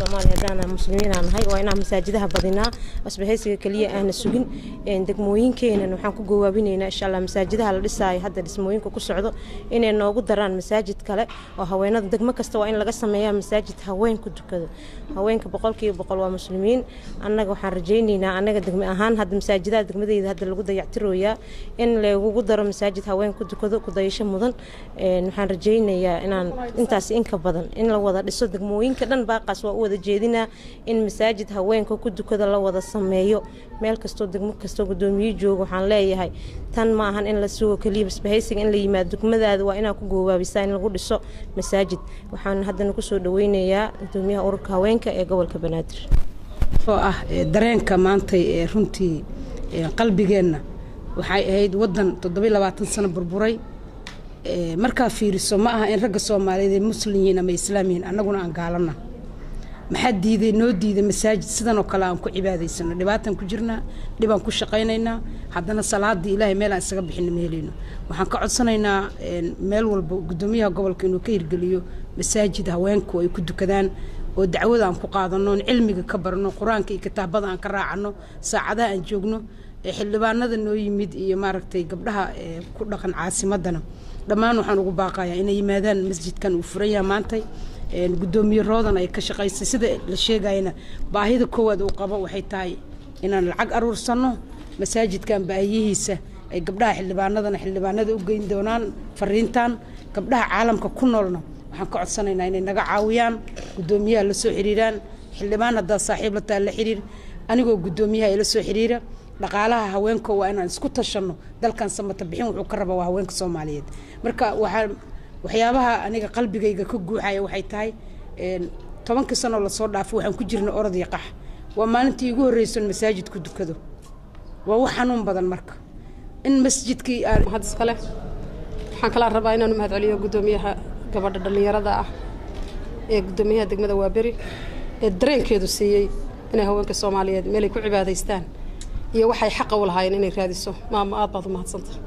Soomaaliya hadana muslimiin aan nahay waa inaan masaajidaha badinaa asbahaysiga kaliya aan sugin degmooyinkeena waxaan ku gowaabinaynaa insha Allah masaajidaha la dhisay hadda dhismooyinka ku socdo inay noogu daraan masaajid kale oo haweenada degmo kasta waa in laga sameeyaa masaajid haween ku tukado haweenka 100% waa muslimiin annaga waxaan rajaynaynaa annaga degmo ahaan hadda masaajidaha degmadayda hadda lagu dayactirooyaa in lagu daro masaajid haween ku tukado ku dayasho mudan waxaan rajaynayaa inaan intaas in ka badan in la wada dhiso degmooyinka dhan baaqas waa u wada jeedinaa in masaajid haweenka ku tukada la wada sameeyo meel kasto degmo kasto gudoomiye joogo waxaan leeyahay tan ma ahan in la sugo kaliya isbahaysiga in la yimaado degmadaada waa inaan ku gowaabisaan in lagu dhiso masaajid waxaan haddana ku soo dhaweynayaa gudoomiyaha ururka haweenka ee gobolka Banaadir oo dareenka maanta ee runtii qalbigeena waxay ahayd wadan 27 sano burburay marka fiiriso ma aha in ragga Soomaaliyeed muslimiin ama islaamiin annaguna aan gaalana maxaa diiday noo diiday masaajid sidan oo kale aan ku cibaadaysano dhibaatan ku jirnaa dhibaan ku shaqaynaynaa haddana salaadii Ilaahay meel aan isaga bixin meelino waxaan ka codsanaynaa meel walba gudoomiyaha gobolka inuu ka hirgeliyo masaajid haweenku ay ku dukadaan oo dacwada aan ku qaadano cilmiga ka barno quraanka iyo kitaabada aan ka raacano saacadaha aan joogno xildhibaanada noo yimid iyo maaragtay gabdhaha ku dhaqan caasimadana dhammaan waxaan ugu baaqayaa inay yimaadaan masjidkan uu furan yahay maanta gudoomiye roodan ay ka shaqaysay sida la sheegayna baahida koowaad uu qabo waxay tahay inaan lacag aruursano masaajidkan baahiyihiisa ay gabdhaha xildhibaanada u geyn doonaan fariintan gabdhaha caalamka ku noolna waxaan ka codsanaynaa inay naga caawiyaan gudoomiyaha la soo xiriiraan xildhibaan hadda saaxiib la taal la xiriir anigoo gudoomiyaha ay la soo xiriira dhaqaalaha haweenka waa inaan isku tashano dalkan samata bixin wuxuu ka rabaa haweenka Soomaaliyeed marka waxyaabaha aniga qalbigayga ka guuxaya waxay tahay 10 sano la soo dhaafay waxaan ku jirnay orod iyo qax waa maalintii ugu horeysay masaajid ku dukado waa wax xanuun badan marka in masjidkii had iskale waxaan kala rabaa inaan mahad celiyo gudoomiyaha gabadha dhalinyarada ah ee gudoomiyaha degmada Waaberi ee dareenkeedu siiyay inay haweenka Soomaaliyeed meel ay ku cibaadaystaan iyo waxay xaq u lahaayeen inay raadiso maama aad baad u mahadsantahay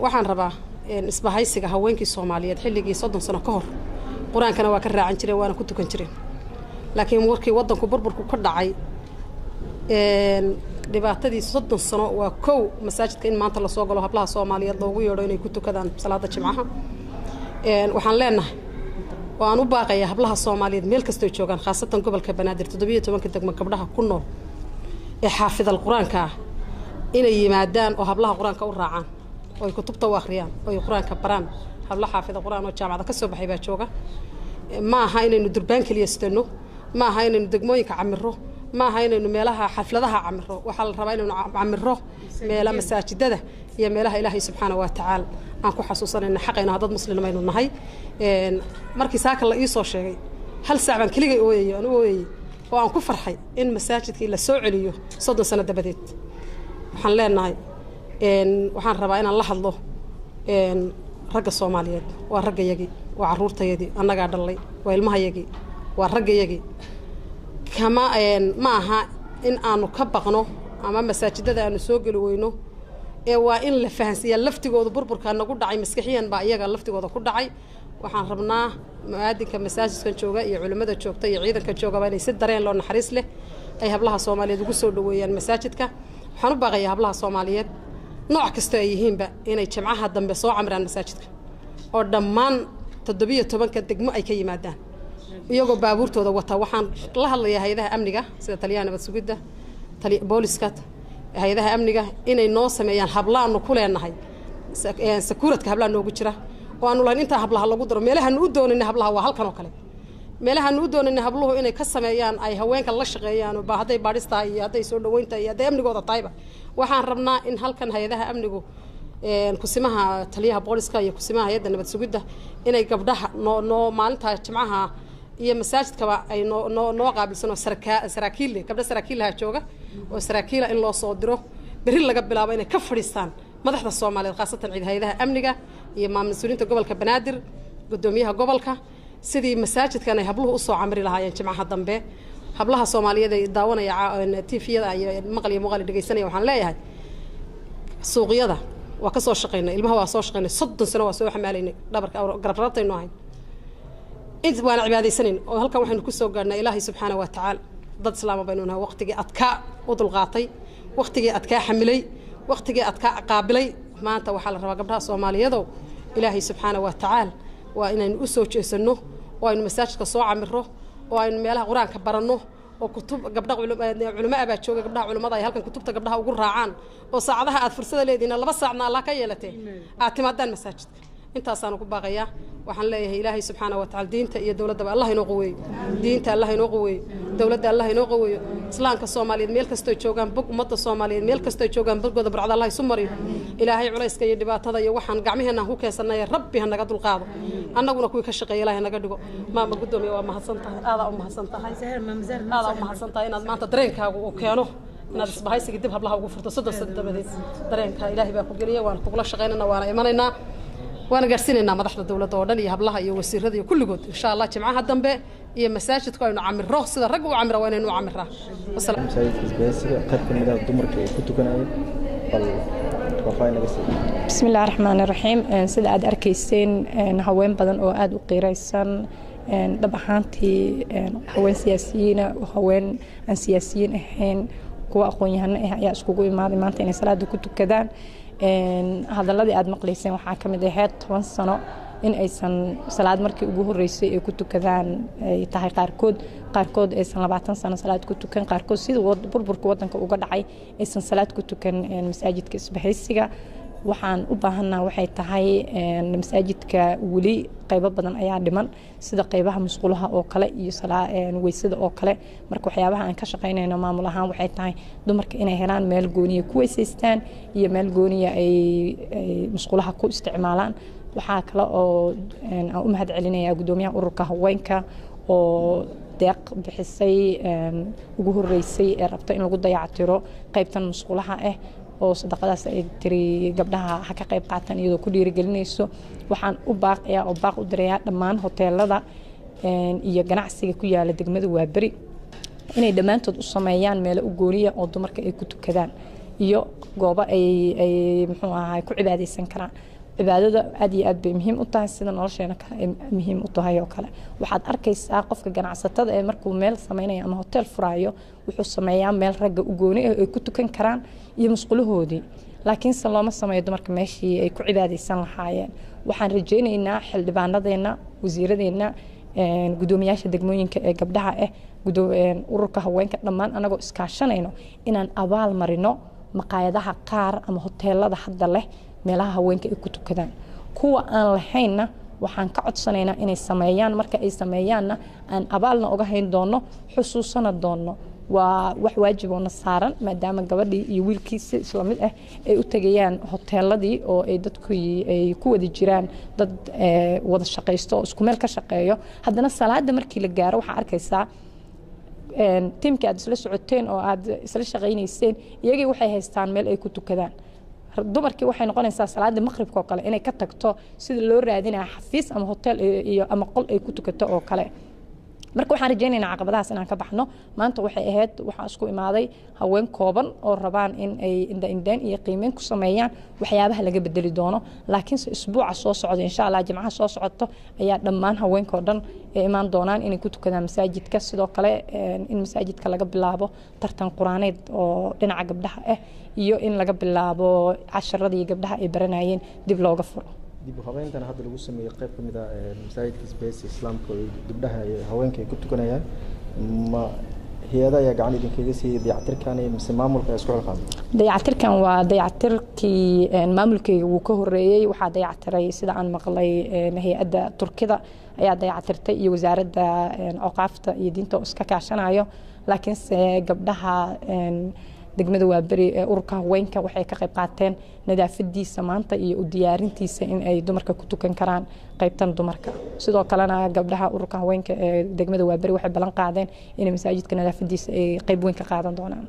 waxaan rabaa isbahaysiga haweenkii Soomaaliyeed xilligii 30 sano ka hor quraankana waa ka raacan jireen waana ku tukan jireen laakiin warkii wadanku burburku ka dhacay dhibaatadii 30 sano waa kow masaajidka in maanta la soo galo hablaha Soomaaliyeed loogu yeedho inay ku tukadaan salaada jimcaha waxaan leenahay waan u baaqayaa hablaha Soomaaliyeed meel kasta oo joogan khaasatan gobolka Banaadir 17 degmo gabdhaha ku nool ee xaafidal quraanka inay yimaadaan oo hablaha quraanka u raacaan oo ay kutubta u akhriyaan oo ay quraanka baraan hablaha xaafida quraan oo jaamacada ka soo baxay baa jooga ma aha inaynu durbaan kaliya istano ma aha inaynu degmooyinka camiro ma aha inaynu meelaha xafladaha camiro waxa la rabaa inaynu camiro meelaha masaajidada iyo meelaha Ilaahay subhanahu wa ta'ala aan ku xasuusanayna xaqayna dad muslimiin aynu nahay markii saaka la ii soo sheegay hal saac baan kaliya ooyay oo aan ku farxay in masaajidkii la soo celiyo 30 sano dabadeed waxaan leenahay waxaan rabaa inaan la hadlo ragga Soomaaliyeed waa raggayagi waa caruurtayadi annaga dhalay waa ilmahayagi waa raggayagi kama ma aha in aanu ka baqno ama masaajidada aanu soo gali weyno waa in la fahansiyo laftigooda burburka nagu dhacay maskaxiyan baa iyaga laftigooda ku dhacay waxaan rabnaa muaadinka masaajidkan jooga iyo culimada joogta iyo ciidanka jooga inay si dareen loo naxariis leh ay hablaha Soomaaliyeed ugu soo dhaweeyaan masaajidka waxaan u baaqayaa hablaha Soomaaliyeed nooc kasta ay yihiinba inay jimcaha dambe soo camraan masaajidka oo dhammaan 17 degmo ay ka yimaadaan iyagoo baabuurtooda wata waxaan la hadlayaa hay'adaha amniga sida taliyana nabad sugidda booliska hay'adaha amniga inay noo sameeyaan hablaanu ku leenahay sakuuradka hablaha noogu jira oo aanu lahayn inta hablaha lagu daro meelahan u doonayna hablaha waa halkan oo kale meelahan u doonayna habluhu inay ka sameeyaan ay haweenka la shaqeeyaan oo baahaday baadhista iyo haday soo dhaweynta iyo haday amnigooda taayba waxaan rabnaa in halkan hay'adaha amnigu kusimaha taliyaha booliska iyo kusimaha hay'adda nabad sugidda inay gabdhaha noo maalinta jimcaha iyo masaajidkaba ay noo qaabilsano saraakiil gabdha saraakiilaha jooga oo saraakiila in loo soo diro bari laga bilaabo inay ka fadhiistaan madaxda Soomaaliyeed khaasatan hay'adaha amniga iyo mas'uuliyiinta gobolka Banaadir gudoomiyaha gobolka sidii masaajidkan ay habluhu u soo camri lahaayeen jimcaha dambe hablaha Soomaaliyeed ay daawanaya TV-yada iyo maqal iyo muuqaal dhageysanaya waxaan leeyahay suuqyada waa ka soo shaqeynay ilmaha waa soo shaqeynay 30 sano waa soo xamaalayna dhabarka garab rabtayno ahay إنت وأنا عبادي سنين وهلك وحنا كسر قلنا إلهي سبحانه وتعالى ضد سلام بيننا وقت جاء أتكاء وضل غاطي وقت جاء أتكاء حملي وقت جاء أتكاء قابلي ما أنت وحال الربا قبلها صومالية ذو إلهي سبحانه وتعالى وإن نسوي سنه وإن مساجد كصوع عمره وإن ميلها قرآن كبرنه وكتب قبلها علماء باتشوق قبلها علماء ضاي هلكن كتبت قبلها وقول راعان وصعدها فرصة ليدينا الله بس عنا الله كيلته اعتمادا المساجد انت أصلا كباقية وحن ليه إلهي سبحانه وتعالى دينته هي دولة الله ينقوي دينته الله ينقوي دولة الله ينقوي إسلام كالصوماليين ميل كستوي جوجان بق مد الصوماليين ميل كستوي جوجان بق وذا برعد الله يسمري إلهي عليس كي دبات هذا يوحن قعمه أنه هو كيسنا يا ربي هنقد القاضي أنا قلنا كوي كشقي إلهي هنقدقو ما قدومي وما حسنته هذا أم حسنته هذا أم حسنته إن ما تدرينك وكانوا إن الصباح يسقي دبها بلها وقفرت صدق بدي درينك إلهي بقول جريه وأنا كقول شقينا وأنا إيماننا وأنا قرسينا مدحت الدولة دورنا يهبلها يوسير هذه كل جود إن شاء الله جمعها الدنبه هي مساجد كانوا عامر روح سيد الرجل وعامر وين إنه عامرها والسلام. مساجد إسبانيا قرب من الدمر كنت كنا بسم الله الرحمن الرحيم سيد أد أركيسين هوين بدن أو أد وقيريسان دبحانتي هوين سياسيين وهوين عن سياسيين إحين قوة أخويهن يا أسكوجو الماضي ما أنتين سلاد كنت كذا هذا الذي أد مقليسين وحاكم دهات 10 سنة إن أيسن سلاد مركي وجوه الرئيسي كنت كذا يتحي قاركود أيسن 14 سنة سلاد كنت كان قاركود سيد بربر كوطن كوجد عي أيسن سلاد كنت كان مساجد كسبحيسية waxaan u baahanaa waxay tahay masaajidka wali qaybo badan ayaa dhiman sida qaybaha musqulaha oo kale iyo weysada oo kale marka waxyaabaha aan ka shaqeynayno maamul ahaan waxay tahay dumarka inay helaan meel gooniya ku weysaystaan iyo meel gooniya ay musqulaha ku isticmaalaan waxaa kale oo aan u mahad celinayaa gudoomiyaha ururka haweenka oo deeq bixisay ugu horeysay ee rabta in lagu dayactiro qaybtan musqulaha oo sadaqadaas ay tiri gabdhaha ha ka qayb qaataan iyadoo ku dhiirigelinayso waxaan u baaqayaa oo baaq u dirayaa dhammaan hoteelada iyo ganacsiga ku yaala degmada Waaberi inay dhammaantood u sameeyaan meel u gooniya oo dumarka ay ku tukadaan iyo goobo ay muxuu ahaay ku cibaadeysan karaan cibaadada aad iyo aad bay muhiim u tahay sida nolosheena kale ay muhiim u tahay oo kale waxaad arkaysaa qofka ganacsatada ee markuu meel sameeynaya ama hotel furaayo wuxuu sameeyaa meel ragga u gooni ah ay ku tukan karaan iyo musqulahoodii laakiin se looma sameeyo dumarka meeshii ay ku cibaadeysan lahaayeen waxaan rajaynaynaa xildhibaanadeena wasiiradeena gudoomiyaasha degmooyinka ee gabdhaha ururka haweenka dhammaan anagoo iskaashanayno inaan abaal marino maqaayadaha qaar ama hoteelada hadda leh meelaha haweenka ay ku tukadaan kuwa aan lahaynna waxaan ka codsanaynaa inay sameeyaan marka ay sameeyaanna aan abaalna uga hayn doono xusuusana doono waa wax waajib oo saaran maadaama gabadhii iyo wiilkiisa isla mid ah ay u tagayaan hoteeladii oo ay dadku ay ku wada jiraan dad wada shaqeysto oo isku meel ka shaqeeyo haddana salaada markii la gaaro waxa arkaysaa tiimkii aad isla socoteen oo aad isla shaqeynayseen iyagii waxay haystaan meel ay ku tukadaan dumarkii waxay noqonaysaa salaada maqribka oo kale inay ka tagto sida loo raadinayo xafiis ama hotel iyo ama qol ay ku tukato oo kale marka waxaan rajaynaynaa caqabadahaas inaan ka baxno maanta waxay ahayd waxaa isku imaaday haween kooban oo rabaan in ay indha-indhayn iyo qiimeyn ku sameeyaan waxyaabaha laga bedeli doono laakiinse isbuuca soo socda insha allah jimcaha soo socoto ayaa dhammaan haweenka oo dhan ay imaan doonaan inay ku tukadaan masaajidka sidoo kale in masaajidka laga bilaabo tartan quraaneed oo dhinaca gabdhaha ah iyo in laga bilaabo casharadii gabdhaha ay baranayeen dib looga furo dib u habeyntan hadda lagu sameeyay qayb kamid ah masaajidka Isbahaysiga Islaamka oo gabdhaha iyo haweenka ay ku tukanayaan ma hay'adaha ayaa gacan idinkaga siiyay dayactirkan iyo mise maamulka isku xilqaan dayactirkan waa dayactirkii maamulkayga uu ka horeeyay waxaa dayactiray sida aan maqlay hay'adda Turkida ayaa dayactirtay iyo wasaaradda awqaafta iyo diinta oo iska kaashanayo laakiin se gabdhaha degmada Waaberi ururka haweenka waxay ka qayb qaateen nadaafadiisa maanta iyo u diyaarintiisa in ay dumarka ku tukan karaan qaybtan dumarka sidoo kalena gabdhaha ururka haweenka ee degmada Waaberi waxay balan qaadeen in masaajidka nadaafadiisa ay qayb weyn ka qaadan doonaan